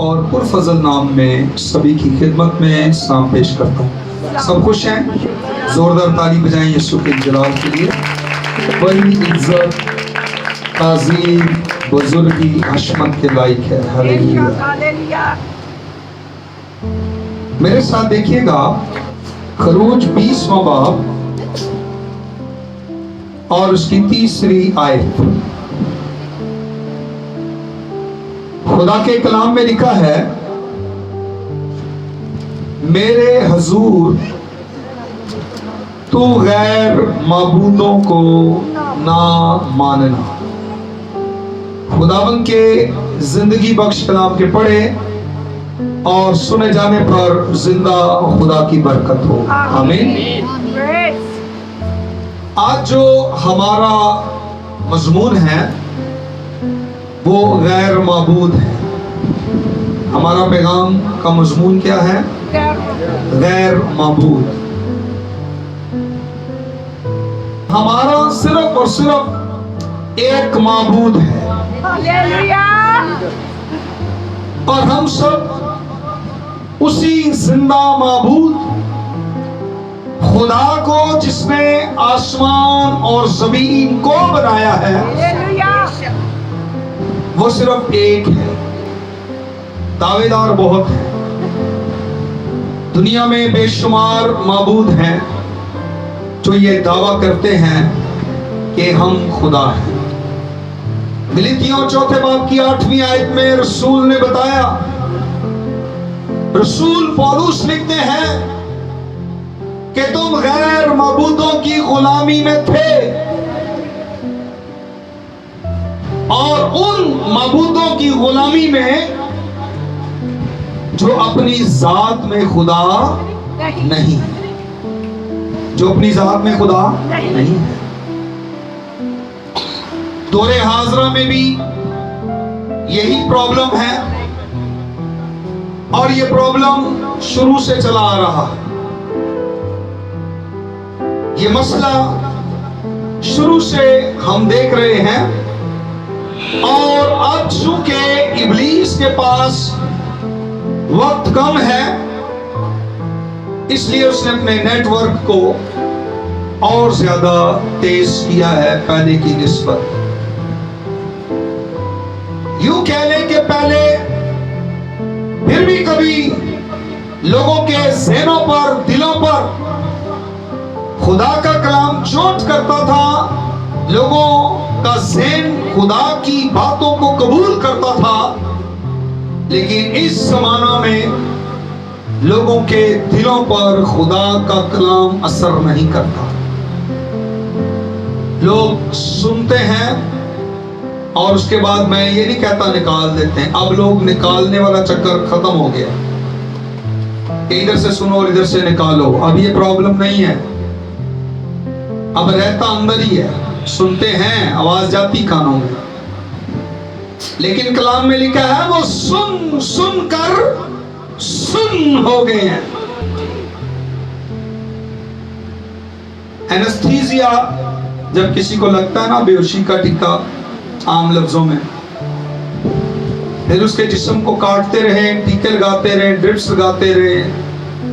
और पुरफजल नाम में सभी की खिदमत में सलाम पेश करता हूँ। सब खुश हैं? जोरदार ताली बजाएं यीशु के जलाल के लिए। बड़ी इज्जत, ताज़ीम, बुजुर्गी, हशमत के लायक है। हालेलुया। मेरे साथ देखिएगा खरूज 20वां बाब और उसकी 3री आयत। खुदा के कलाम में लिखा है, मेरे हजूर तू गैर माबूदों को ना मानना। खुदावन के जिंदगी बख्श कलाम के पढ़े और सुने जाने पर जिंदा खुदा की बरकत हो। आमीन। आज जो हमारा मजमून है वो गैर माबूद है। हमारा पैगाम का मजमून क्या है? गैर माबूद। हमारा सिर्फ और सिर्फ एक माबूद है और हम सब उसी जिंदा माबूद खुदा को, जिसने आसमान और जमीन को बनाया है, वो सिर्फ एक है। दावेदार बहुत है। दुनिया में बेशुमार माबूद हैं जो ये दावा करते हैं कि हम खुदा हैं। गलातियों 4 बाब की 8वीं आयत में रसूल ने बताया, रसूल पौलुस लिखते हैं कि तुम गैर माबूदों की गुलामी में थे और उन माबूदों की गुलामी में जो अपनी जात में खुदा नहीं, जो अपनी जात में खुदा नहीं है। दौरे हाजरा में भी यही प्रॉब्लम है और ये प्रॉब्लम शुरू से चला आ रहा है। ये मसला शुरू से हम देख रहे हैं और अब चूंकि इब्लीस के पास वक्त कम है, इसलिए उसने अपने नेटवर्क को और ज्यादा तेज किया है पहले की निस्बत। यूं कह लें कि पहले फिर भी कभी लोगों के ज़हनों पर, दिलों पर खुदा का कलाम चोट करता था, लोगों का ज़हन खुदा की बातों को कबूल करता था। लेकिन इस जमाना में लोगों के दिलों पर खुदा का कलाम असर नहीं करता। लोग सुनते हैं और उसके बाद, मैं ये नहीं कहता निकाल देते हैं, अब लोग निकालने वाला चक्कर खत्म हो गया। इधर से सुनो और इधर से निकालो, अब ये प्रॉब्लम नहीं है। अब रहता अंदर ही है, सुनते हैं, आवाज जाती कानों में, लेकिन कलाम में लिखा है वो सुन सुन कर सुन हो गए हैं। एनेस्थीसिया जब किसी को लगता है ना, बेहोशी का टीका आम लफ्जों में, फिर उसके जिस्म को काटते रहे, टीके लगाते रहे, ड्रिप्स लगाते रहे,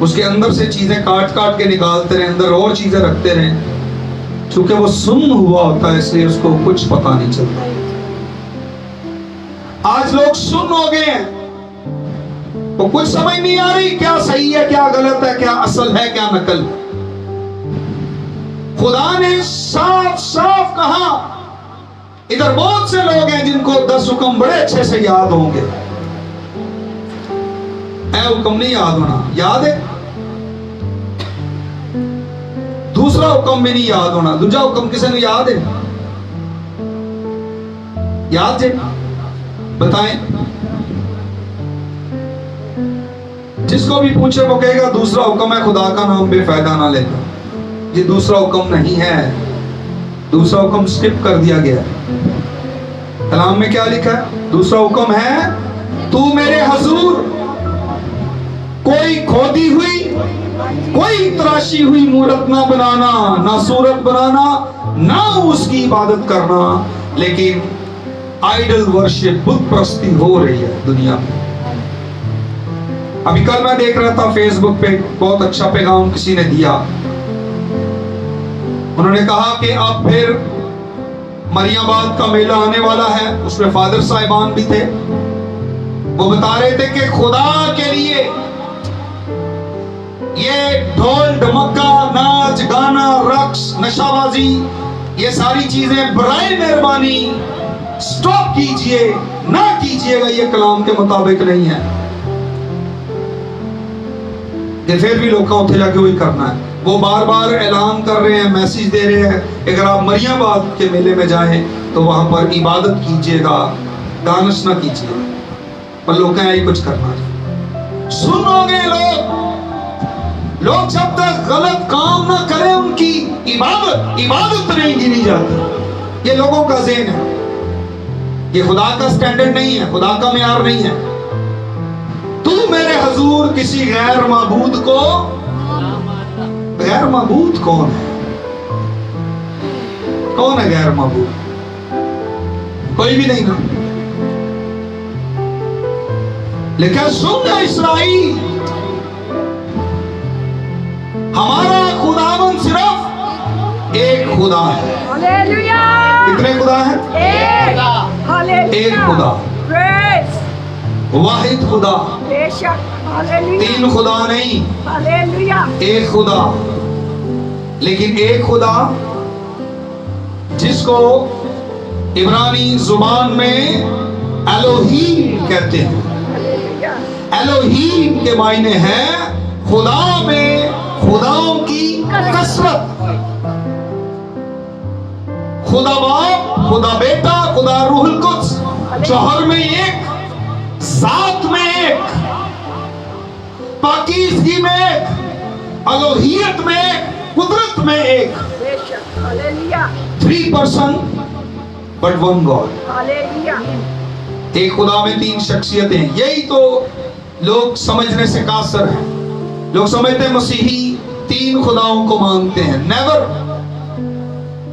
उसके अंदर से चीजें काट काट के निकालते रहे, अंदर और चीजें रखते रहे, क्योंकि वो सुन्न हुआ होता है, इसलिए उसको कुछ पता नहीं चलता। आज लोग सुन्न हो गए हैं तो कुछ समझ नहीं आ रही क्या सही है, क्या गलत है, क्या असल है, क्या नकल। खुदा ने साफ साफ कहा। इधर बहुत से लोग हैं जिनको 10 हुक्म बड़े अच्छे से याद होंगे। ऐ हुक्म नहीं याद होना, याद है। दूसरा हुक्म भी नहीं याद होना। दूसरा हुक्म किसी ने याद है? याद है? बताएं। जिसको भी पूछे वो कहेगा दूसरा हुक्म है खुदा का नाम बेफायदा ना लेना। ये दूसरा हुक्म नहीं है, दूसरा हुक्म स्किप कर दिया गया। कलाम में क्या लिखा है? दूसरा हुक्म है, तू मेरे हजूर कोई खोदी हुई, कोई तराशी हुई मूरत ना बनाना, ना सूरत बनाना, ना उसकी इबादत करना। लेकिन आइडल वर्शिप, बुत प्रस्ती हो रही है दुनिया में। अभी कल मैं देख रहा था फेसबुक पे, बहुत अच्छा पैगाम किसी ने दिया। उन्होंने कहा कि अब फिर मरियमाबाद का मेला आने वाला है, उसमें फादर साहिबान भी थे। वो बता रहे थे कि खुदा के लिए ये ढोल ढमक्का, नाच गाना, रक्स, नशाबाजी, ये सारी चीजें बराए मेहरबानी स्टॉप कीजिए, ना कीजिएगा, ये कलाम के मुताबिक नहीं है। कि फिर भी लोग उठे जाके वही करना है। वो बार बार ऐलान कर रहे हैं, मैसेज दे रहे हैं, अगर आप मरियमाबाद के मेले में जाएं तो वहां पर इबादत कीजिएगा, दानिश ना कीजिए। पर लोग कहें यही कुछ करना है। सुनोगे लोग जब तक गलत काम ना करें उनकी इबादत नहीं गिनी जाती। ये लोगों का ज़हन है, ये खुदा का स्टैंडर्ड नहीं है, खुदा का मेयार नहीं है। तू मेरे हुजूर किसी गैर माबूद को, गैर माबूद कौन है? कौन है गैर माबूद? कोई भी नहीं ना। लेकिन सुन इस्राएल, हमारा खुदावन सिर्फ एक खुदा है। हालेलुया। कितने खुदा हैं? एक। हालेलुया। एक खुदा, प्रेज, वाहिद खुदा, बेशक। हालेलुया। तीन खुदा नहीं, हालेलुया। एक खुदा। लेकिन एक खुदा जिसको इब्रानी जुबान में एलोहीम कहते हैं। हालेलुया। एलोहीम के मायने है खुदा में खुदाओं की कसरत। खुदा बाप, खुदा बेटा, खुदा रूहुल कुद्स, जौहर में एक, जात में एक, पाकीज़गी में एक, अलोहियत में एक, कुदरत में एक। बेशक। Hallelujah. 3 person but 1 God. Hallelujah. एक खुदा में 3 शख्सियतें। यही तो लोग समझने से कासर है। लोग समझते हैं मसीही 3 खुदाओं को मानते हैं। नेवर।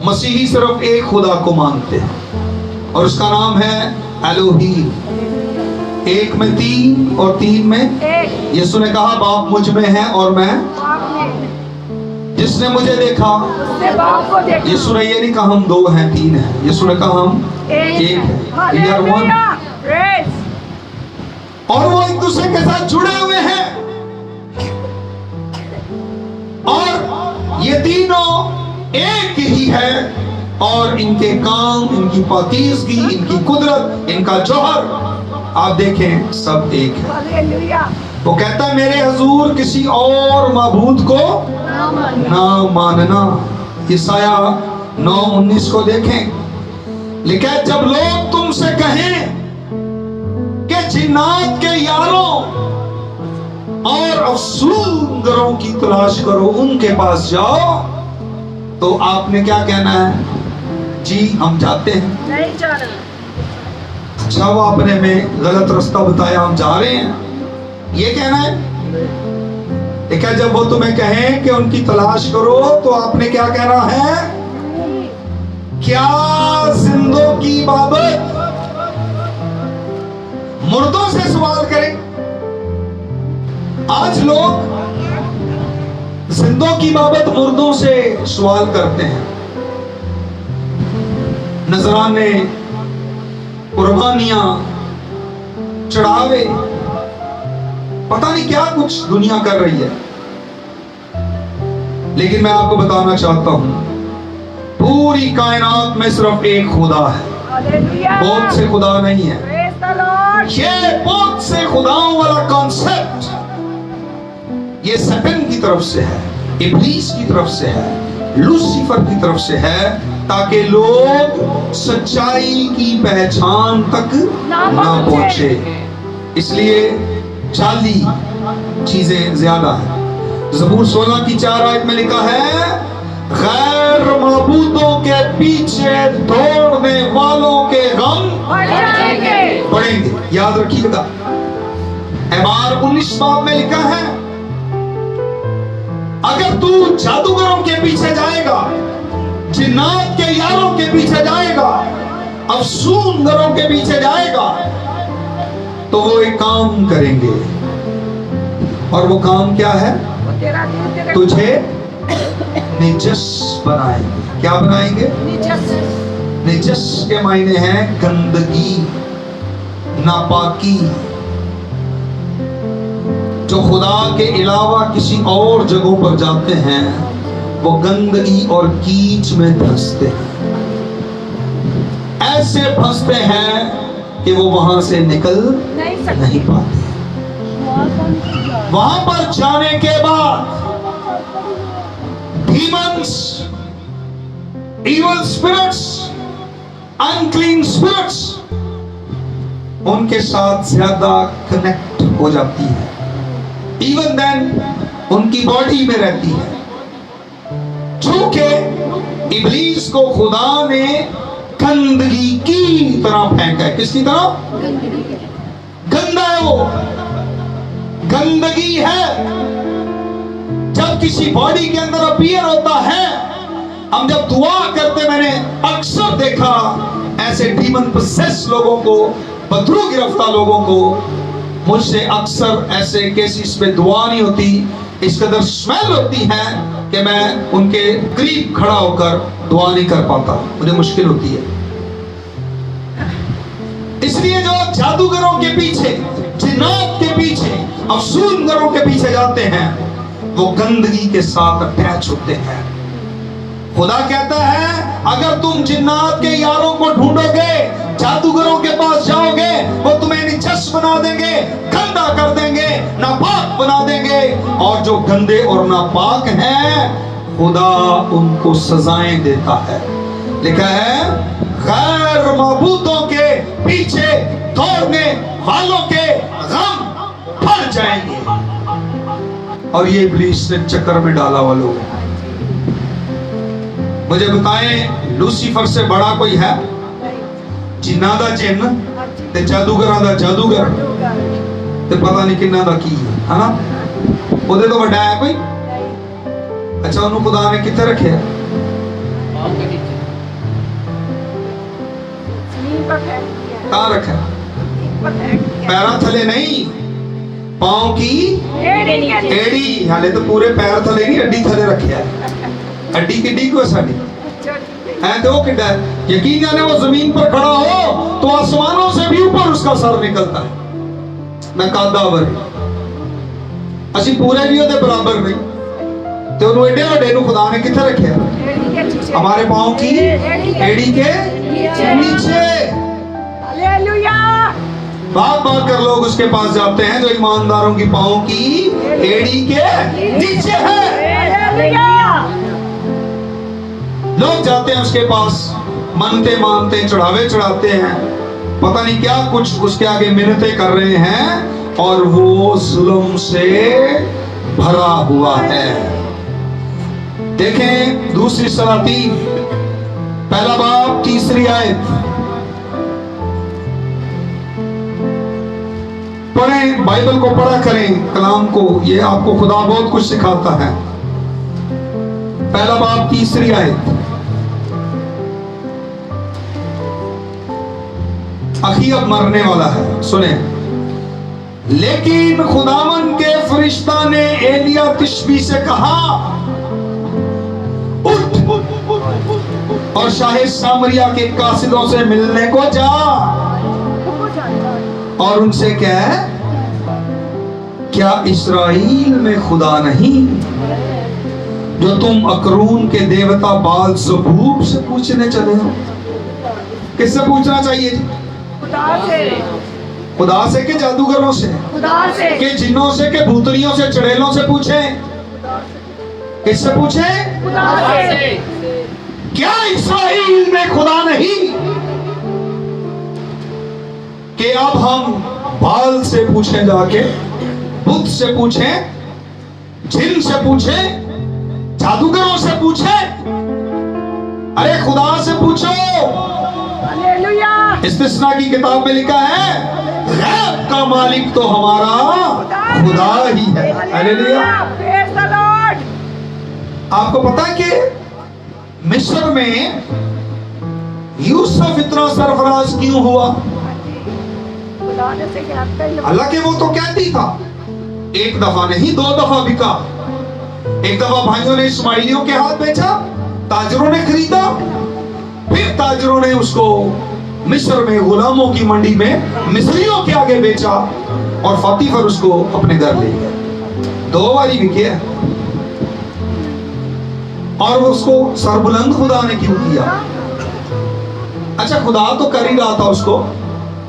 मसीही सिर्फ एक खुदा को मानते हैं और उसका नाम है एलोहीम। एक में 3 और 3 में एक। यीशु ने कहा बाप मुझ में है और मैं, आपने जिसने मुझे देखा, उसने बाप को देखा। यीशु ने ये नहीं कहा हम 2 हैं 3 हैं, यीशु ने कहा हम एक है। We are one। Hallelujah. Praise. और वो एक दूसरे के साथ जुड़े हुए हैं और ये तीनों एक ही है और इनके काम, इनकी पाकीज़गी, इनकी कुदरत, इनका जौहर आप देखें सब एक है। हालेलुया। वो कहता है मेरे हुजूर किसी और माबूद को ना मानना। यसाया 9:19 को देखें। लेकिन जब लोग तुमसे कहें कि जिन्नात के यारों और अफसूंदरों की तलाश करो, उनके पास जाओ, तो आपने क्या कहना है? जी हम जाते हैं। नहीं जाना। अच्छा वो आपने में गलत रास्ता बताया, हम जा रहे हैं, ये कहना है। लेकिन जब वो तुम्हें कहें कि उनकी तलाश करो, तो आपने क्या कहना है? क्या जिंदों की बाबत मुर्दों से सवाल करें? आज लोग जिंदों की बाबत मुर्दों से सवाल करते हैं। नजराने, कुर्बानियां, चढ़ावे, पता नहीं क्या कुछ दुनिया कर रही है। लेकिन मैं आपको बताना चाहता हूं, पूरी कायनात में सिर्फ एक खुदा है, हालेलुया। बहुत से खुदा नहीं है। Praise the Lord. ये बहुत से खुदाओं वाला कॉन्सेप्ट ये सैटन की तरफ से है, इब्लीस की तरफ से है, लूसीफर की तरफ से है, ताकि लोग सच्चाई की पहचान तक ना पहुंचे। इसलिए जाली चीजें ज्यादा है। ज़बूर 16 की 4 आयत में लिखा है, गैर माबूदों के पीछे दौड़ने वालों के गम बढ़ेंगे। याद रखिएगा। एबार 19 बाब में लिखा है, अगर तू जादूगरों के पीछे जाएगा, जिन्नात के यारों के पीछे जाएगा, अफसूंदरों के पीछे जाएगा, तो वो एक काम करेंगे, और वो काम क्या है? वो तेरा दिल तेरे तुझे निजस बनाएंगे। क्या बनाएंगे? निजस। निजस के मायने हैं गंदगी, नापाकी। जो खुदा के अलावा किसी और जगहों पर जाते हैं वो गंदगी और कीच में फंसते हैं। ऐसे फंसते हैं कि वो वहां से निकल नहीं पाते। वहां पर जाने के बाद demons, evil spirits, unclean spirits उनके साथ ज्यादा कनेक्ट हो जाती है। इवन देन उनकी बॉडी में रहती है। चूंकि इब्लीस को खुदा ने गंदगी की तरह फेंका है। किसकी तरह? गंदा है वो, गंदगी है। जब किसी बॉडी के अंदर अपीयर होता है, हम जब दुआ करते, मैंने अक्सर देखा ऐसे डीमन पोसेस लोगों को, बदरू गिरफ्तार लोगों को, मुझसे अक्सर ऐसे केसेस में दुआ नहीं होती, इस कदर स्मेल होती है कि मैं उनके करीब खड़ा होकर दुआ नहीं कर पाता, मुझे मुश्किल होती है। इसलिए जो जादूगरों के पीछे, जिन्नात के पीछे, अफसूलगरों के पीछे जाते हैं, वो गंदगी के साथ अटैच होते हैं। खुदा कहता है अगर तुम जिन्नात के यारों को ढूंढोगे, जादूगरों के पास जाओगे, वो तुम्हें निजस बना देंगे, गंदा कर देंगे, नापाक बना देंगे। और जो गंदे और नापाक हैं, खुदा उनको सजाएं देता है। लिखा है गैर माबूदों के पीछे दौड़ने वालों के गम भर जाएंगे। और ये इब्लीस ने चक्कर में डाला हुआ लोग। मुझे बताएं, लूसीफर से बड़ा कोई है? जिन्ना दा जिन्न ते जादूगरां दा जादूगर ते पता नहीं किन्ना दा की है ना? ਉਹਦੇ ਤੋਂ ਵੱਡਾ है कोई? अच्छा, ਉਹਨੂੰ खुदा ने किथे रखे? कहाँ रखा? पैरों थले नहीं, पांव की एड़ी। हाले तो पूरे पैर थले नहीं, अड्डी थले रखे है। अड्डी किड्डी को साड़ी है तो किड्डा है। यकीन जाने वो जमीन पर खड़ा हो तो आसमानों से भी ऊपर उसका सर निकलता है। मैं कादावर असी पूरे भी ਉਹਦੇ बराबर नहीं। तो ਉਹਨੂੰ एडे ਵੱਡੇ ਨੂੰ खुदा ने किथे रखे? हमारे पांव की एड़ी के नीचे। हालेलुया। बात बात कर लोग उसके पास जाते हैं जो ईमानदारों की पांव की एड़ी के नीचे है। हालेलुया। लोग जाते हैं उसके पास, मनते मानते, चढ़ावे चढ़ाते हैं, पता नहीं क्या कुछ उसके आगे मिन्नतें कर रहे हैं, और वो जुल्म से भरा हुआ है। देखें दूसरी सलातीन पहला बाब 3 आयत पढ़ें, बाइबल को पढ़ा करें, कलाम को। ये आपको खुदा बहुत कुछ सिखाता है। पहला बाब 3 आयत। अखी अब मरने वाला है, सुने। लेकिन खुदावन के फरिश्ता ने एलिया तिशबी से कहा, उठ और शाहे सामरिया के कासिदों से मिलने को जा और उनसे कह, क्या इस्राएल में खुदा नहीं जो तुम अकरून के देवता बाल ज़बूब से पूछने चले हो? किससे पूछना चाहिए जी? खुदा से के जादूगरों से? खुदा से। के जिन्नों से के भूतनियों से, चड़ेलों से पूछे? किससे पूछे? खुदा से। क्या इस्राएल में खुदा नहीं कि अब हम बाल से पूछें, जाके बुत से पूछें, जिन से पूछें, जादूगरों से पूछें? अरे खुदा से पूछो। हालेलुया। इस्तिस्ना की किताब में लिखा है गैब का मालिक तो हमारा खुदा ही है। हालेलुया। Praise the Lord. आपको पता है कि मिस्र में यूसुफ इतना सरफराज क्यों हुआ? खुदा ने से क्या? हालांकि वो तो कहती था एक दफा नहीं, 2 दफा बिका। एक दफा भाइयों ने इस्माइलियों के हाथ बेचा, ताजरों ने खरीदा, फिर ताजरों ने उसको मिस्र में गुलामों की मंडी में मिस्रियों के आगे बेचा और फतीफर उसको अपने घर ले गया। 2 बारी बिके है। और वो उसको सरबुलंद खुदा ने क्यों किया? अच्छा, खुदा तो कर ही रहा था उसको,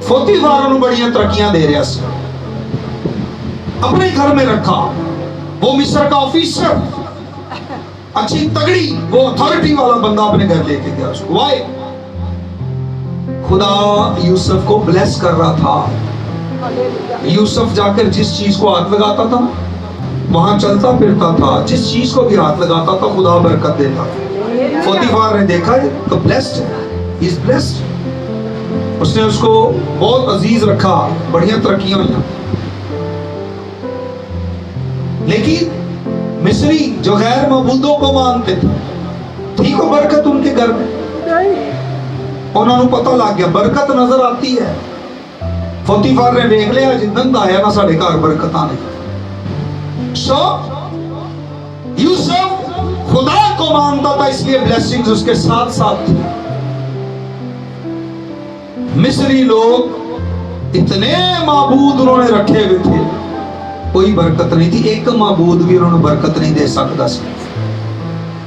फतीफर बड़ियां तरक्कियां दे रहा सी, अपने घर में रखा। वो मिस्र का ऑफिसर, अच्छी तगड़ी वो अथॉरिटी वाला बंदा अपने घर लेके गया उसको। वाई? खुदा यूसुफ को ब्लेस कर रहा था। यूसुफ जाकर जिस चीज को हाथ लगाता था वहां चलता फिरता था, जिस चीज को भी हाथ लगाता था खुदा बरकत देता था। फतीफर ने देखा तो ब्लेस्ड है, ही इज ब्लेस्ड। उसने उसको बहुत अजीज रखा, बढ़िया तरक्कियां हुई। लेकिन मिस्री जो गैर मबूदों को मानते थे, ठीक हो बरकत उनके घर में, उन्होंने पता लग गया बरकत नजर आती है। फतीफर ने देख लिया जिंदन आया ना साढ़े घर बरकत आने। सो यूसुफ खुदा को मानता था, इसलिए ब्लेसिंग्स उसके साथ साथ थी। मिस्री लोग इतने माबूद उन्होंने रखे हुए थे, कोई बरकत नहीं थी। एक माबूद भी उन्होंने बरकत नहीं दे सकता।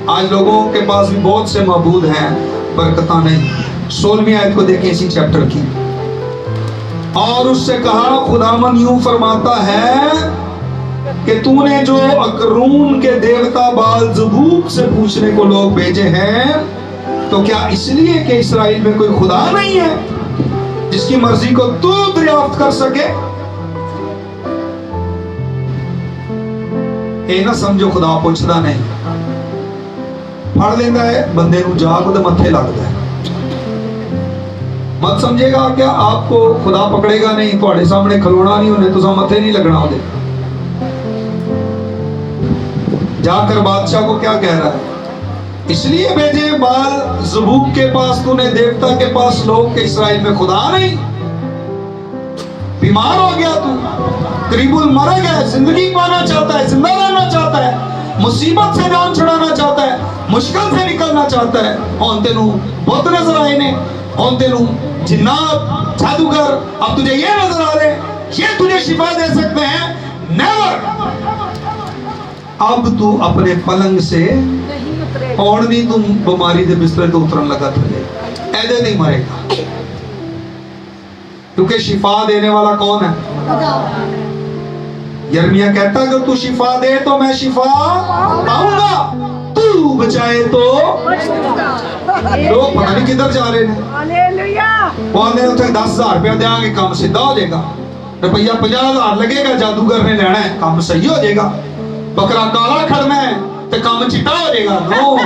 आज लोगों के पास भी बहुत से माबूद हैं, बरकत नहीं। 16वीं आयत को देखें इसी चैप्टर की। और उससे कहा, खुदावन यूं फरमाता है कि तूने जो अकरून के देवता बाल ज़बूब से पूछने को लोग भेजे हैं, तो क्या इसलिए कि इस्राएल में कोई खुदा नहीं है जिसकी मर्जी को तू दरियाफ्त कर सके? ये ना समझो खुदा पूछता नहीं, फड़ लेता है बंदे नू जाग उहदे मत्थे लगता है। मत समझेगा क्या आपको खुदा पकड़ेगा नहीं, तुम्हारे सामने खलोना नहीं, उन्हें तुसा मत्थे नहीं लगना उहदे। जाकर बादशाह को क्या कह रहा है? इसलिए भेजे बाल ज़बूब के पास तूने, देवता के पास लोग, के इस्राएल में खुदा नहीं। बीमार हो गया तू, करीबुल मर गया, जिंदगी पाना चाहता है, जिंदा रहना चाहता है, मुसीबत से जान छुड़ाना चाहता है, मुश्किल से निकलना चाहता है। और तेनू बहुत नजर आए ने, और तेनू जिन्नात जादूगर अब तुझे ये नजर आ रहे ये तुझे शिफा दे सकते हैं? नेवर। अब तू अपने पलंग से और नहीं, तुम बीमारी के बिस्तर तो उतरन लगा थले, ऐसे नहीं मरेगा, क्योंकि शिफा देने वाला कौन है? यिर्मयाह कहता अगर तू शिफा दे तो मैं शिफा पाऊंगा, तू बचाए तो। लोग पता नहीं किधर जा रहे हैं। हालेलुया। वो आंदे उठे 10,000 रुपया देंगे, काम सीधा हो जाएगा। रुपया 50,000 लगेगा, जादूगर ने लेना है, काम सही हो जाएगा। बकरा काला खड़ना है तो काम चिट्टा हो जाएगा। नो,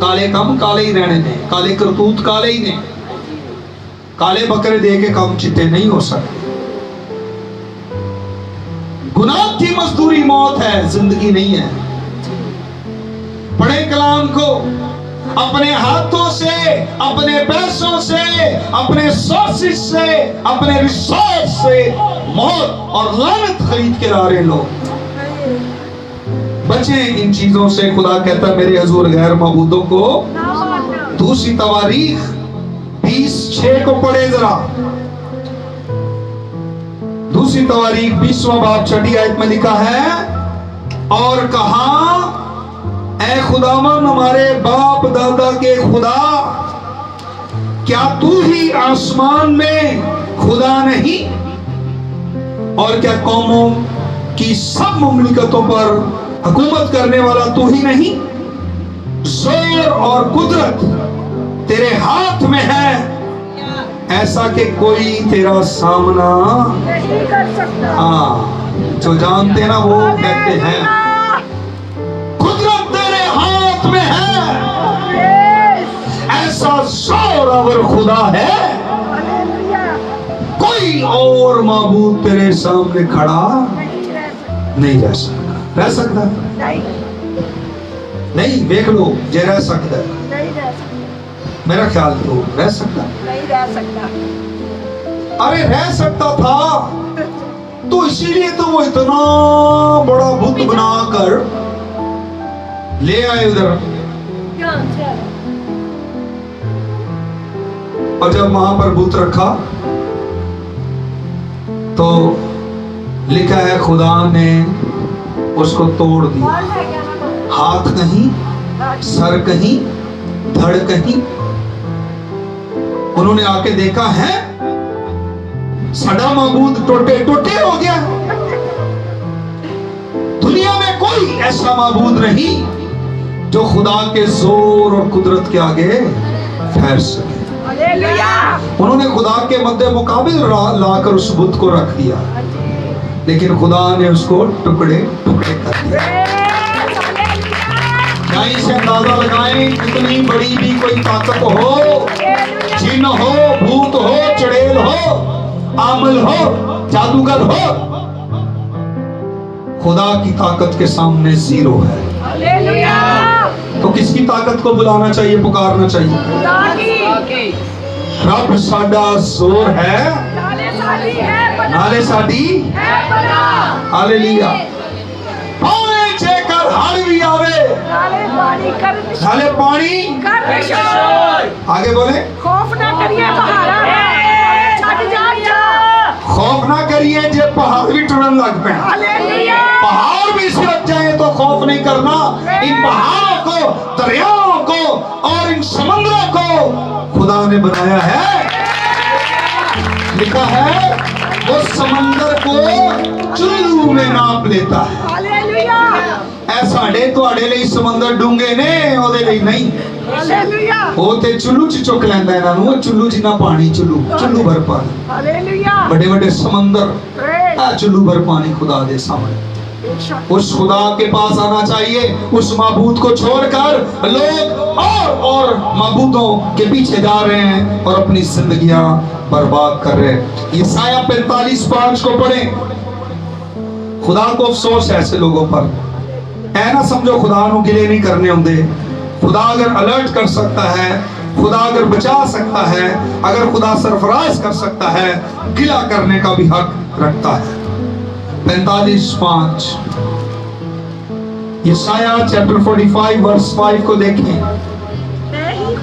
काले काम काले ही रहने दे, काले करतूत काले ही ने। काले बकरे दे के काम चिट्टे नहीं हो सकते। गुनाह की मजदूरी मौत है, जिंदगी नहीं है। पढ़े कलाम को, अपने हाथों से, अपने पैसों से, अपने सोर्सेस से, अपने रिसोर्स से मौत और लानत खरीद के ला रहे लोग। बचे इन चीजों से। खुदा कहता मेरे हजूर गैर मबूदों को। दूसरी तवारीख 20:6 को पढ़े जरा। दूसरी तवारीख 20वां बाब 6ठी आयत में लिखा है, और कहा ऐ खुदावन हमारे बाप दादा के खुदा, क्या तू ही आसमान में खुदा नहीं, और क्या कौमों की सब मुमलिकतों पर हुकूमत करने वाला तू ही नहीं? जोर और कुदरत तेरे हाथ में है, ऐसा कि कोई तेरा सामना नहीं कर सकता। हाँ, जो जानते ना वो कहते हैं कुदरत तेरे हाथ में है, ऐसा जोरावर खुदा है, कोई और माबूद तेरे सामने खड़ा नहीं रह सकता। रह सकता नहीं, देख लो जे रह सकता है, नहीं रह सकता, मेरा ख्याल तो रह सकता, नहीं रह सकता। अरे रह सकता था, तो इसीलिए तो वो इतना बड़ा बुत बनाकर ले आए उधर। ध्यान से आ। और जब वहां पर बुत रखा तो लिखा है खुदा ने उसको तोड़ दिया। बाल है क्या ना? हाथ कहीं, सर कहीं, धड़ कहीं। उन्होंने आके देखा है सदा माबूद टोटे टोटे हो गया। दुनिया में कोई ऐसा माबूद नहीं जो खुदा के जोर और कुदरत के आगे ठहर सके। हालेलुया। उन्होंने खुदा के मध्य मुकाबिल लाकर उस बुत को रख दिया, लेकिन खुदा ने उसको टुकड़े टुकड़े कर दिया। यहीं से अंदाजा लगाएं कितनी बड़ी भी कोई ताकत हो, जिन हो, भूत हो, चुड़ैल हो, आमल हो, जादूगर हो, खुदा की ताकत के सामने जीरो है। हालेलुया। तो किसकी ताकत को बुलाना चाहिए, पुकारना चाहिए? खुदा की। रब साडा जोर है, नाले साडी है बना। नाले साडी है बना। हालेलुया। भावे जेकर हड़ भी आवे, नाले पानी कर। नाले पानी कर शोर। आगे बोले, खौफ ना करिए पहाड़ा। छट जा। खौफ ना करिए जे पहाड़ भी टूटने लग पे। हालेलुया। पहाड़ भी सिरक जाए तो खौफ नहीं करना। इन पहाड़ों को, दरियाओं को और इन समुद्रों को खुदा ने बनाया है। लिखा है वो समंदर को चुल्लू में नाप लेता है। हालेलुया। ऐ साडे तुहाडे ਲਈ ਸਮੁੰਦਰ ਡੂੰਘੇ ਨੇ, ਉਹਦੇ ਲਈ ਨਹੀਂ। हालेलुया। ਉਹ ਤੇ ਚੁੱਲੂ ਚ ਚੁੱਕ ਲੈਂਦਾ ਇਹਨਾਂ ਨੂੰ। ਉਹ ਚੁੱਲੂ ਜਿੰਨਾ ਪਾਣੀ, ਚੁੱਲੂ ਭਰ ਪਾਣੀ। हालेलुया। ਵੱਡੇ ਵੱਡੇ ਸਮੁੰਦਰ, ਆ ਚੁੱਲੂ भर पानी खुदा दे सामने। उस खुदा के पास आना चाहिए। उस माबूद को छोड़कर लोग और माबूदों के पीछे जा रहे हैं और अपनी जिंदगियां बर्बाद कर रहे हैं। यशायाह 45:5 को पढ़ें। खुदा को अफसोस है ऐसे लोगों पर। ऐ ना समझो खुदा नू गिले नहीं करने होंगे। खुदा अगर अलर्ट कर सकता है, खुदा अगर बचा सकता है, अगर खुदा सरफराज कर सकता है, गिला करने का भी हक रखता है। 45:5 यशायाह चैप्टर 45 वर्स 5 को देखें।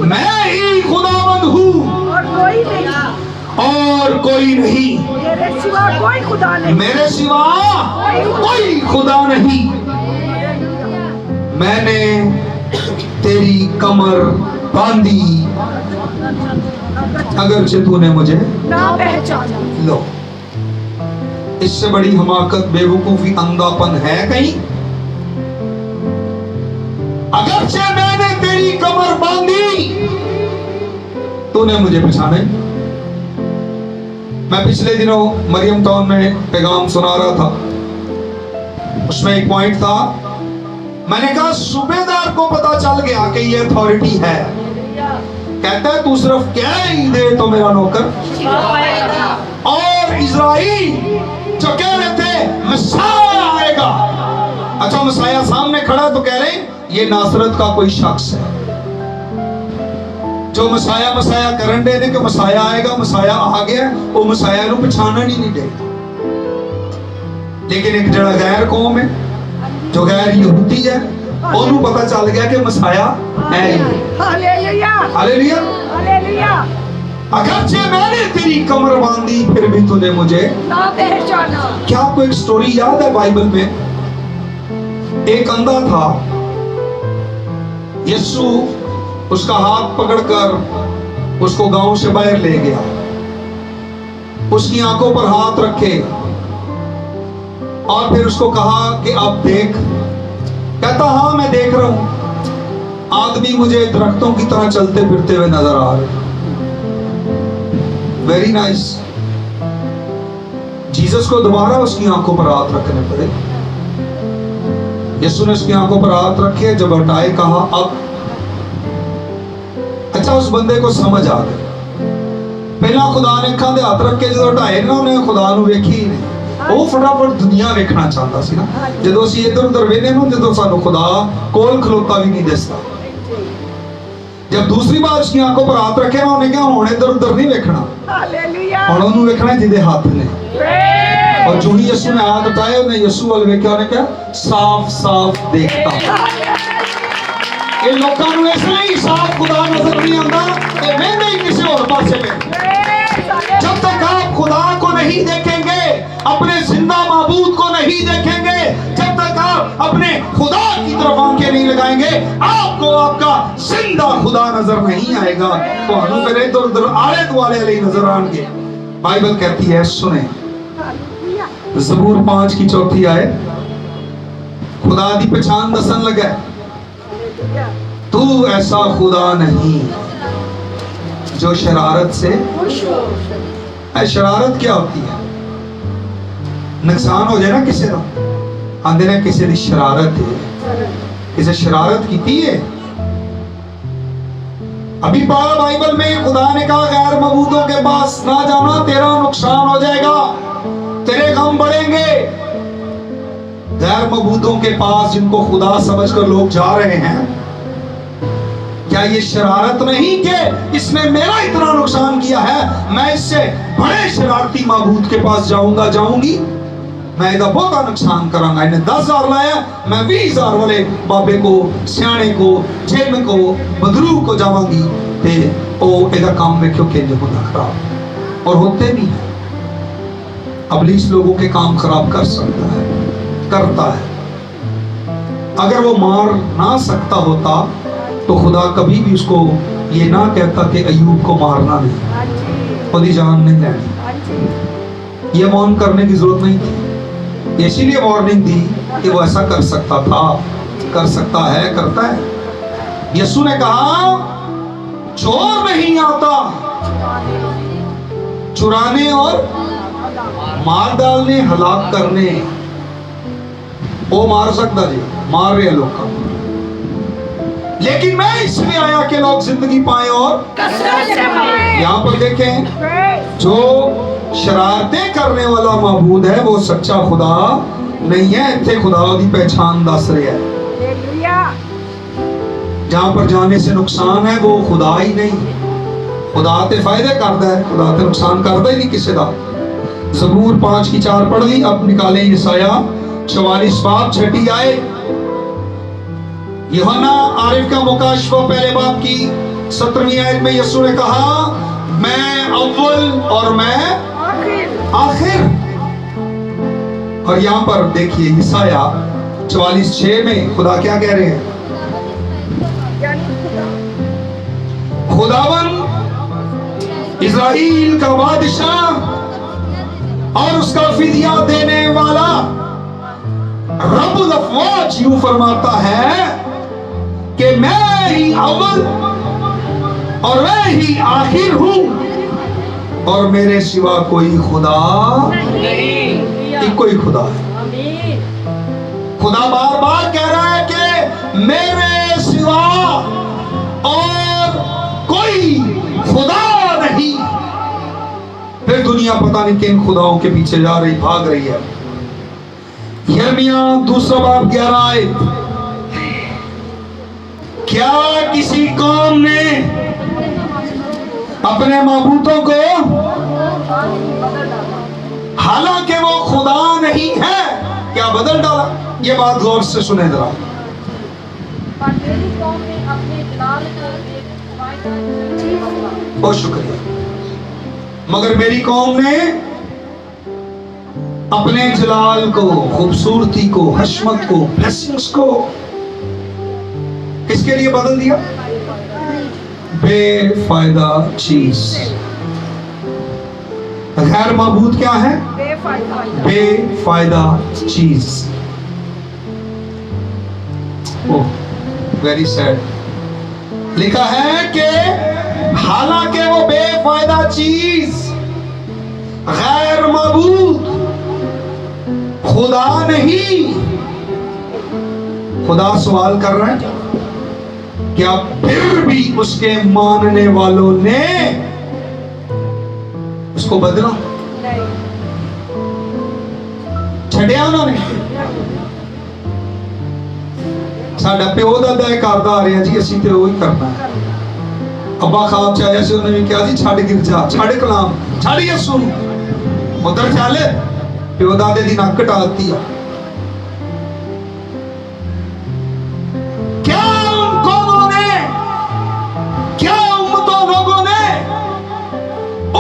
मैं ही खुदावंद हूँ और कोई नहीं। और कोई नहीं। मेरे सिवा कोई खुदा नहीं। मेरे सिवा कोई खुदा नहीं। मैंने तेरी कमर बांधी, अगरचे तूने मुझे ना पहचाना। लो। इससे बड़ी हमाकत, बेवकूफी, अंधापन है कहीं? अगरचे मैंने तेरी कमर बांधी, तूने मुझे पहचाने। मैं पिछले दिनों मरियम टाउन में पैगाम सुना रहा था। उसमें एक पॉइंट था, मैंने कहा सूबेदार को पता चल गया कि ये अथॉरिटी है। कहता है तू सिर्फ कह ही दे तो मेरा नौकर। और इजराइल जो कह रहे थे मसाया आएगा, अच्छा मसाया सामने खड़ा तो कह रहे ये नासरत का कोई शख्स है जो मसाया मसाया करन दे ने कि मसाया आएगा, मसाया आ गया, वो मसाया नू पहचानन ही नहीं दे। लेकिन एक जड़ा गैर कौम है, जो गैर यहूदी है, ओनू पता चल गया कि मसाया है। हालेलुया। हालेलुया। हालेलुया। अगरचे मैंने तेरी कमर बांधी फिर भी तूने मुझे ना पहचाना। क्या आपको एक स्टोरी याद है बाइबल में? एक अंधा था, यीशु उसका हाथ पकड़कर उसको गांव से बाहर ले गया, उसकी आंखों पर हाथ रखे और फिर उसको कहा कि अब देख। कहता हाँ मैं देख रहा हूं। आदमी मुझे दरख्तों की तरह चलते फिरते हुए नजर आ रहे। Very nice. जीसस को दोबारा उसकी आंखों पर हाथ रखने पड़े। यीशु ने उसकी आंखों पर हाथ रखे, जब हटाए कहा अब। अच्छा उस बंदे को समझ आ गई। पहला खुदा ने अखां दे हाथ रख के जो हटाए ना, उन्हें खुदा नू वेखी ही नहीं। ਉਹ ਫਟਾਫਟ ਦੁਨੀਆ ਵੇਖਣਾ ਚਾਹੁੰਦਾ ਸੀ ਨਾ। ਜਦੋਂ ਅਸੀਂ ਇੱਧਰ ਉੱਧਰ ਵੇਖਦੇ ਨਾ, ਜਦੋਂ ਸਾਨੂੰ खुदा ਕੋਲ ਖਲੋਤਾ ਵੀ ਨਹੀਂ ਦਿਸਦਾ। जब दूसरी बार उसकी आंखों पर हाथ रखे ना, उन्हें क्या हुण इधर उधर नहीं वेखना। हालेलुया। हुण ਉਹਨੂੰ ਵੇਖਣਾ ਜਿਹਦੇ ਹੱਥ ਨੇ। और जो ही यीशु ने हाथ उठाए उन्हें यीशु वाले वे क्या ने क्या साफ साफ देखता ये लोगों को ऐसा ही साफ खुदा नजर नहीं आता कि मैं नहीं किसी और पासे में जब तक आप खुदा को नहीं देखेंगे अपने जिंदा माबूद को नहीं देखेंगे जब तक आप अपने खुदा की तरफ आंखें नहीं लगाएंगे आपको आपका जिंदा खुदा नजर नहीं आएगा तो हनु करे इधर उधर आले दुआले वाले नजर आएंगे बाइबल कहती है सुने ज़बूर 5 की 4 आयत खुदा दी पहचान दसन लगा तू ऐसा खुदा नहीं जो शरारत से शरारत क्या होती है नुकसान हो जाए ना किसी का आंदे ने किसी की शरारत है किसी शरारत की है अभी पढ़ा बाइबल में खुदा ने कहा गैर मबूदों के पास ना जाना तेरा नुकसान हो जाएगा तेरे गम बढ़ेंगे गैर मबूदों के पास जिनको खुदा समझकर लोग जा रहे हैं क्या ये शरारत नहीं कि इसने मेरा इतना नुकसान किया है मैं इससे बड़े शरारती माबूद के पास जाऊंगा जाऊंगी मैं इधर बहुत नुकसान करांगा इन्हें 10,000 लाया मैं 20,000 वाले बाबे को सियाने को जेम को बदरू को जावांगी ते ओ एदा काम में क्यों केंद्र होना खराब और होते भी हैं अबलीस लोगों के काम खराब कर सकता है करता है अगर वो मार ना सकता होता तो खुदा कभी भी उसको ये ना कहता कि अयूब को मारना नहीं खुद ही जान नहीं लेनी ये मौन करने की जरूरत नहीं थी इसीलिए वार्निंग दी कि वो ऐसा कर सकता था कर सकता है करता है यीशु ने कहा चोर नहीं आता चुराने और मार डालने हलाक करने वो मार सकता जी मार रहे लोग का लेकिन मैं इसलिए आया कि लोग जिंदगी पाए और यहाँ पर देखें जो शरारतें करने वाला माबूद है वो सच्चा खुदा नहीं है इतने खुदा की पहचान दस रहा है जहां पर जाने से नुकसान है वो खुदा ही नहीं खुदा ते फायदे करता है खुदा ते नुकसान करता ही नहीं किसी का ज़बूर 5 की 4 पढ़ ली अब निकाले यशाया 44 बाब 6 आए यूहन्ना आरिफ का मुकाशफा पहले बाब की 17वीं आयत में यीशु ने कहा मैं अव्वल और मैं आखिर और यहां पर देखिए यशाया 44:6 में खुदा क्या कह रहे हैं खुदावन इज़राइल का बादशाह और उसका फिदिया देने वाला रब्बुल अफ़वाज यूं फरमाता है कि मैं ही अव्वल और मैं ही आखिर हूं और मेरे सिवा कोई खुदा नहीं कोई खुदा है खुदा बार बार कह रहा है कि मेरे सिवा और कोई खुदा नहीं फिर दुनिया पता नहीं किन खुदाओं के पीछे जा रही भाग रही है यिर्मयाह 2 बाब 11 आयत क्या किसी कौम ने अपने माबूदों को हालांकि वो खुदा नहीं है क्या बदल डाला ये बात गौर से सुने जरा बहुत शुक्रिया मगर मेरी कौम ने अपने जलाल को खूबसूरती को हशमत को ब्लेसिंग्स को किसके लिए बदल दिया बेफायदा चीज गैर माबूद क्या है बेफायदा चीज ओह वेरी सैड लिखा है कि हालांकि वो बेफायदा चीज गैर माबूद खुदा नहीं खुदा सवाल कर रहे हैं क्या फिर भी उसके मानने वालों ने उसको बदला छड़िया उन्होंने साडा प्यो दादा यह करता आ रहा जी असीं ते वही करना है अब्बा खाब च आया उन्होंने भी कहा जी छड़ गिरजा छड़ कलाम छड़ यसू उधर चल प्यो दादे दी नक कटाती है। क्या उन कौमों ने, क्या उम्मतों लोगों ने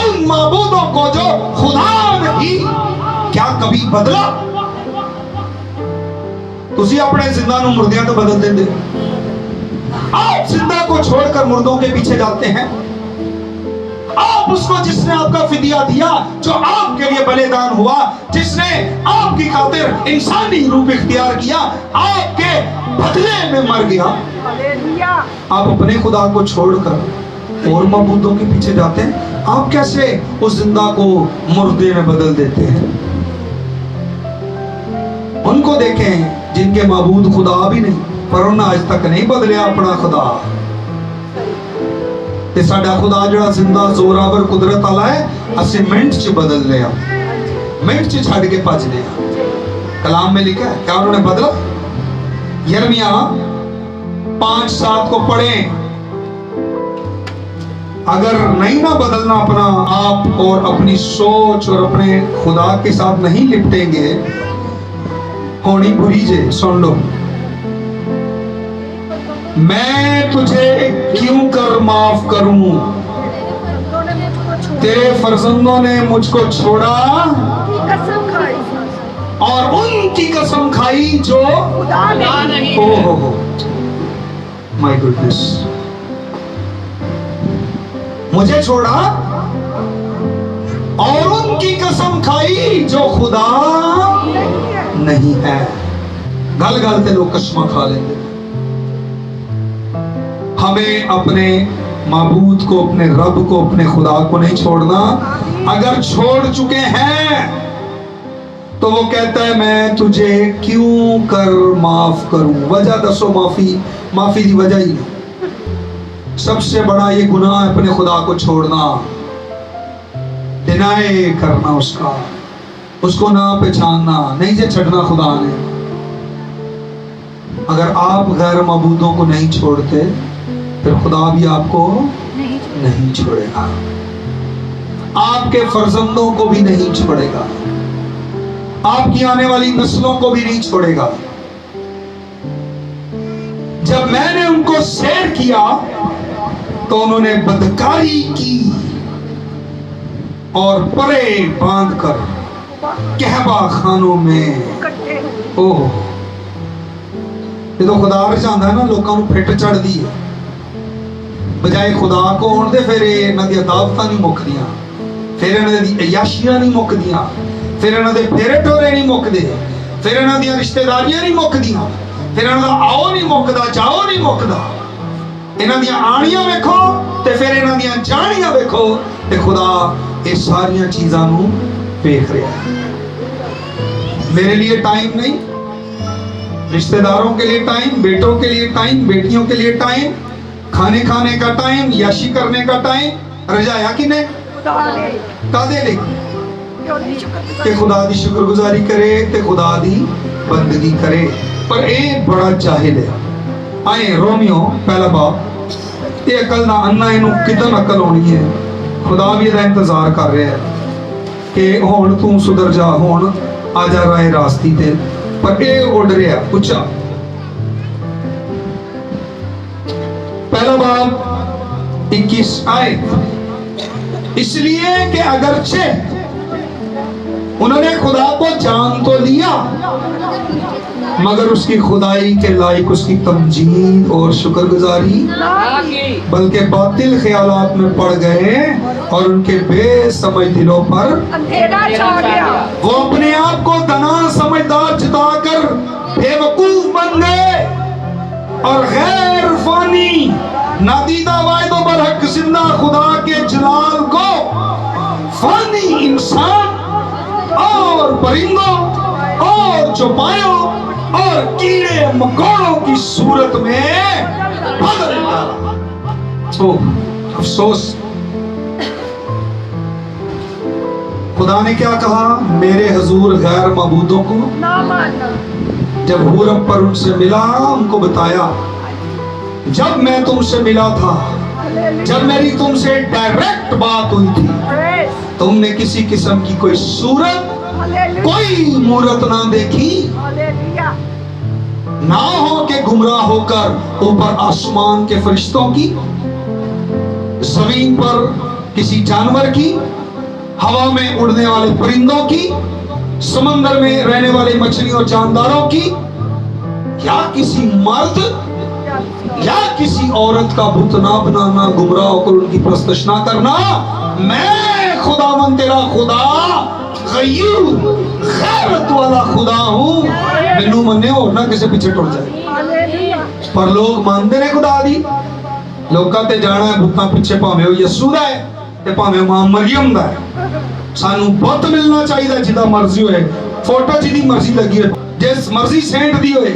उन माबूदों को जो खुदा नहीं, क्या कभी बदला? तुसी अपने जिंदा नू मुर्दियां तो बदल देंगे। आप जिंदा को छोड़कर मुर्दों के पीछे जाते हैं। आप उसको जिसने आपका फिदिया दिया, जो आपके लिए बलिदान हुआ, जिसने आपकी खातिर इंसानी रूप इख्तियार किया, आपके बदले में मर गया, आप अपने खुदा को छोड़कर और माबूदों के पीछे जाते हैं। आप कैसे उस जिंदा को मुर्दे में बदल देते हैं? उनको देखें जिनके माबूद खुदा भी नहीं, पर उन्हें आज तक नहीं बदलिया अपना खुदा। ते साडा खुदा जिहड़ा जिंदा जोरावर कुदरत वाला है, असीं मिनट च बदल लिया, मिनट च छड़ के भज लिया। कलाम में लिखा है, क्या उन्होंने बदला? यिर्मयाह 5:7 को पढ़ें। अगर नहीं ना बदलना अपना आप और अपनी सोच और अपने खुदा के साथ नहीं लिपटेंगे, होनी बुरी जे। सुन लो, मैं तुझे क्यों कर माफ करूं? तेरे फर्जंदों ने मुझको छोड़ा और उनकी कसम खाई जो खुदा नहीं। ओहो, माय गुडनेस, मुझे छोड़ा और उनकी कसम खाई जो खुदा नहीं है। गल गल ते लोग कसम खा लेंगे। हमें अपने माबूद को, अपने रब को, अपने खुदा को नहीं छोड़ना। अगर छोड़ चुके हैं तो वो कहता है मैं तुझे क्यों कर माफ करूं? वजह दसो, माफी की वजह ही नहीं। सबसे बड़ा ये गुनाह है अपने खुदा को छोड़ना, डिनाई करना उसका, उसको ना पहचानना, नहीं जे छड़ना खुदा ने। अगर आप गैर माबूदों को नहीं छोड़ते, फिर खुदा भी आपको नहीं छोड़ेगा, आपके फर्जंदों को भी नहीं छोड़ेगा, आपकी आने वाली नस्लों को भी नहीं छोड़ेगा। जब मैंने उनको सैर किया तो उन्होंने बदकारी की और परे बांधकर कहबा खानों में। ओह, ये तो खुदा चाहता है ना लोगों को फिट चढ़ दी है, बजाय खुदा को आउण दे। फिर इन्हां दी दावतां नहीं मुकदियां, फिर इन्हां दी अयाशियां नहीं मुकदियां, फिर इन्हां दे फेरे टोरे नहीं मुकदे, फिर इन्हां दी रिश्तेदारियां नहीं मुकदियां, फिर इन्हां दा आओ नहीं मुकदा, जाओ नहीं मुकदा। इन्हां दी आणियां वेखो ते फिर इन्हां दी जाणियां वेखो, ते खुदा ये सारियां चीज़ां नूं देख रहा है। मेरे लिए टाइम नहीं, रिश्तेदारों के लिए टाइम, बेटों के लिए टाइम, बेटियों के लिए टाइम, खाने खाने का टाइम, याशी करने का टाइम, रजाया किने कादे ले के खुदा दी शुक्रगुजारी करे ते खुदा दी बंदगी करे। पर ये बड़ा जाहिल है। आए रोमियो पहला बाप, ये अकल ना अन्ना, इनू कितन अकल होनी है। खुदा भी इहदा इंतजार कर रहा है कि हुण तू सुधर जा, हुण आ जा राह रास्ती ते, पर ये उड़ रहा उच्चा। पहला बाब 21 आयत, इसलिए कि अगरचे उन्होंने खुदा को जान तो लिया, मगर उसकी खुदाई के लायक उसकी तमजीद और शुक्रगुजारी, बल्कि बातिल ख्यालात में पड़ गए और उनके बेसमझ दिलों पर अंधेरा छा गया। वो अपने आप को दाना समझदार जताकर बेवकूफ बन गए और गैर फानी नादीदा वायदों पर हक जिंदा खुदा के जलाल को फानी इंसान और परिंदों और चौपायों और कीड़े मकोड़ों की सूरत में बदल डाला। तो अफसोस, खुदा ने क्या कहा? मेरे हुजूर गैर मबूदों को ना मानना। जब हूरब पर उनसे मिला, उनको बताया जब मैं तुमसे मिला था, जब मेरी तुमसे डायरेक्ट बात हुई थी, तुमने किसी किस्म की कोई सूरत कोई मूरत ना देखी, हालेलुया। ना हो के गुमराह होकर ऊपर आसमान के फरिश्तों की, जमीन पर किसी जानवर की, हवा में उड़ने वाले परिंदों की, समंदर में रहने वाले मछलियों जानदारों की, या किसी मर्द या किसी औरत का बुत ना बनाना, गुमराह होकर उनकी प्रस्तुत ना करना। मैं खुदावन तेरा खुदा गयूर गैरत वाला खुदा हूं। मैनू मन्ने और ना किसी पीछे टुट जाए। हालेलुया। पर लोग मानते ने खुदा दी, लोकां ते जाना है बुतां पिछे, भावें वो यसू दा है ते भावें मां मरियम दा है। सानू बुत मिलना चाहिए जिदा मर्जी होए, फोटो जिदी मर्जी लगी हो, जिस मर्जी सेंट दी होए,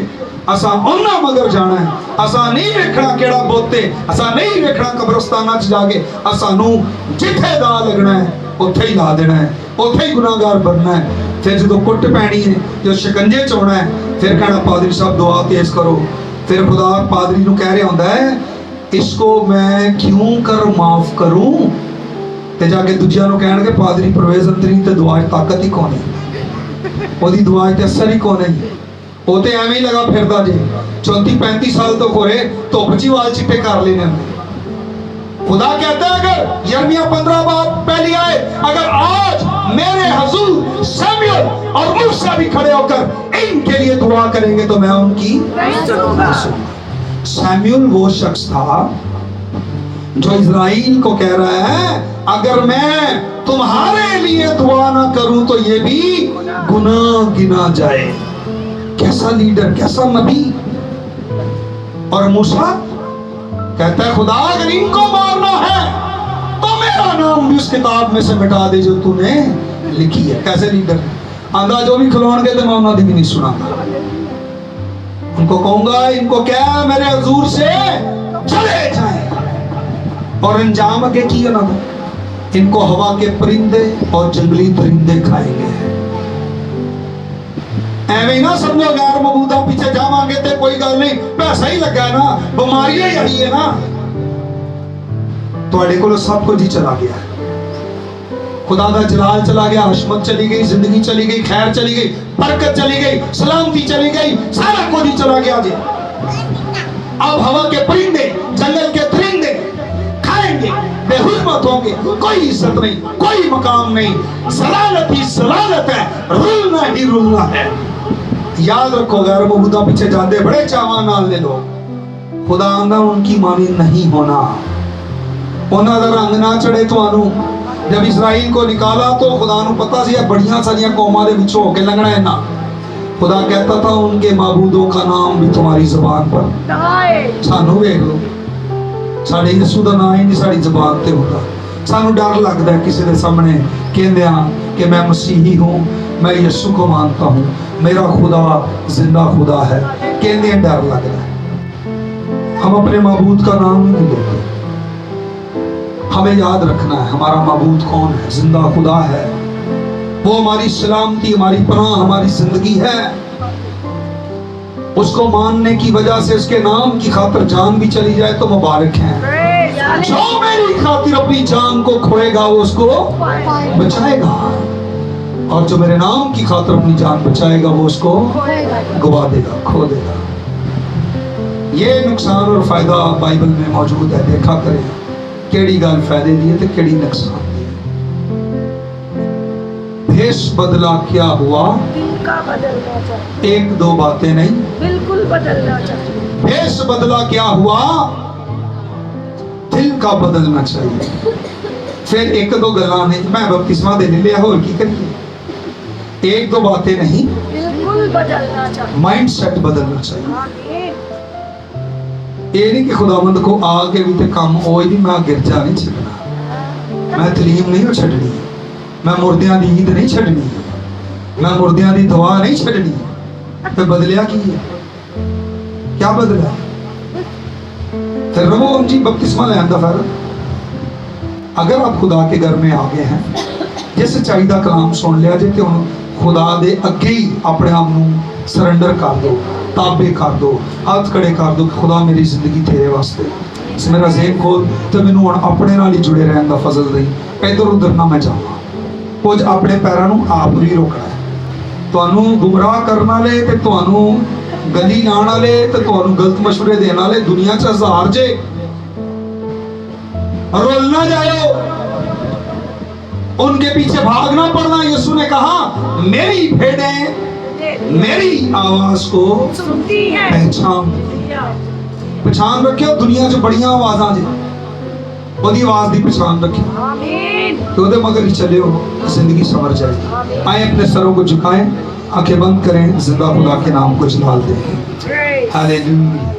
असा उन्हां मगर जाना है। असा नहीं वेखना केड़ा बुत है, असा नहीं वेखना कब्रस्ताना च जाके, सानू जिथे दा लगना है उत्थे ही ला देना है, उत्थे ही गुनाहगार बनना है। फिर जो कुट पैनी है, जो शिकंजे च होना है, फिर कहना पादरी साहब दुआ तेज करो। फिर खुदा पादरी नू कह रहा होंदा है, इसको मैं क्यों कर माफ करूं, ते जाके दूजिया नू कहणगे पादरी परवेज अंतरी ते दुआ च ताकत ही कोनी, ओदी दुआ च असर ही कोनी, वो तो एवं ही लगा फिरदा जे 34-35 साल तो खोरे धुप च वाल चिट्टे कर लेने। खुदा कहता है अगर यिर्मयाह 15 बाब पहली आए, अगर आज मेरे हजूर सैमुअल और मूसा भी खड़े होकर इनके लिए दुआ करेंगे तो मैं उनकी नहीं सुनूंगा। सैमुअल वो शख्स था जो इज़राइल को कह रहा है, अगर मैं तुम्हारे लिए दुआ ना करूं तो ये भी गुनाह गिना जाए। कैसा लीडर, कैसा नबी। और मूसा कहता है खुदा अगर इनको मारना है तो मेरा नाम भी उस किताब में से मिटा दे जो तूने लिखी है। कैसे लीडर, आंदा जो भी खिलौन के तो मैं उन्होंने भी नहीं सुना, उनको कहूंगा इनको क्या मेरे हजूर से चले जाए, और अंजाम आगे की है ना, इनको हवा के परिंदे और जंगली परिंदे खाएंगे। एवं ना समझो गैर मबूदा पीछे जावांगे ते कोई गल नहीं, पैसा ही लगा ना, बीमारी ही आई है ना, तुहाडे कोल सब कुछ ही चला गया। खुदा दा जलाल चला गया, हशमत चली गई, जिंदगी चली गई, खैर चली गई, बरकत चली गई, सलामती चली गई, सारा कुछ ही चला गया जी। अब हवा के परिंदे, जंगल के परिंदे खाएंगे, बेहुरमत होंगे, कोई इज्जत नहीं, कोई मकाम नहीं, सलालत ही सलालत है, रुलना ही रुलना है। याद रखो गैर मबूदा पीछे जाते बड़े चावां नाल ने लोग, खुदा आंदा उनकी मानी नहीं होना, उन्हां दा रंग ना चढ़े तुहानू। जब इज़राइल को निकाला तो खुदा नू पता सी बड़ियां सारियां कौमां दे विचों होके लंघना है ना। खुदा कहता था उनके माबूदों का नाम भी तुम्हारी जुबान पर। सानू वेख लो, साडे यसू दा नाम ही नहीं साडी जुबान ते होंदा। सानू डर लगदा है किसी दे सामने कहंदियां कि मैं मसीही हूं, मैं यसू को मानता हूं, मेरा खुदा जिंदा खुदा है, कहंदियां डर लगदा है। हम अपने माबूद का नाम नहीं लेते। हमें याद रखना है हमारा माबूद कौन है, जिंदा खुदा है, वो हमारी सलामती, हमारी पनाह, हमारी जिंदगी है। उसको मानने की वजह से उसके नाम की खातिर जान भी चली जाए तो मुबारक है। जो मेरी खातिर अपनी जान को खोएगा वो उसको बचाएगा, और जो मेरे नाम की खातिर अपनी जान बचाएगा वो उसको गवा देगा, खो देगा। ये नुकसान और फायदा बाइबल में मौजूद है, देखा करें केड़ी गल फायदे दी है तो केड़ी नुकसान दी है। भेष बदला क्या हुआ, दिल का बदलना चाहिए, एक दो बातें नहीं, बिल्कुल बदलना चाहिए। भेष बदला क्या हुआ, दिल का बदलना चाहिए। फिर एक दो गल्लां ने मैं बपतिस्मा दे लिया, होर की करिए, एक दो बातें नहीं, बिल्कुल बदलना चाहिए, माइंड सेट बदलना चाहिए। आमीन। ये नहीं कि खुदावंद को आके भी ते काम होए नहीं, मैं गिरजा नहीं छड़ना, मैं तलीम नहीं छड़नी, मैं मुर्दियां दी ईद नहीं छड़नी, मैं मुर्दियां दी दुआ नहीं छड़नी। तो बदलिया की है, क्या बदला? फिर रवो जी बपतिस्मा लैन दा फायदा। अगर आप खुदा के घर में आ गए हैं, जिस सच्चाई दा कलाम सुन लिया जे, तो हुण खुदा दे अगे ही अपने आप नूं सरेंडर कर दो, ताबे कर दो, हाथ खड़े कर दो। खुदा मेरी जिंदगी तेरे वास्ते, मेरा ज़हन खोल तो मैनू हुण अपने नाल ही जुड़े रहन दा फजल दई, इधर उधर ना मैं जावां। ਕੁਝ ਆਪਣੇ ਪੈਰਾਂ ਨੂੰ ਆਪ ਵੀ ਰੋਕਣਾ ਹੈ। ਤੁਹਾਨੂੰ ਗੁੰਮਰਾਹ ਕਰਨ ਵਾਲੇ ਤੇ ਤੁਹਾਨੂੰ ਗਲੀ ਲਾਉਣ ਵਾਲੇ ਤੇ ਤੁਹਾਨੂੰ ਗਲਤ ਮਸ਼ਵਰੇ ਦੇਣ ਵਾਲੇ ਦੁਨੀਆ 'ਚ ਹਜ਼ਾਰ ਜੇ। रोल ना जाओ, उनके पीछे भागना पड़ना। यीशु ने कहा मेरी भेड़ें मेरी आवाज को सुनती है। पहचान रखियो, दुनिया च बड़ियां आवाज़ां जे, ओदी आवाज दी पहचान रखियो आमीन। तो ओदे मगर ही चलियो, जिंदगी संवर जाएगी। आए अपने सरों को झुकाएं, आंखें बंद करें, जिंदा खुदा के नाम को जलाल दें। हालेलुया।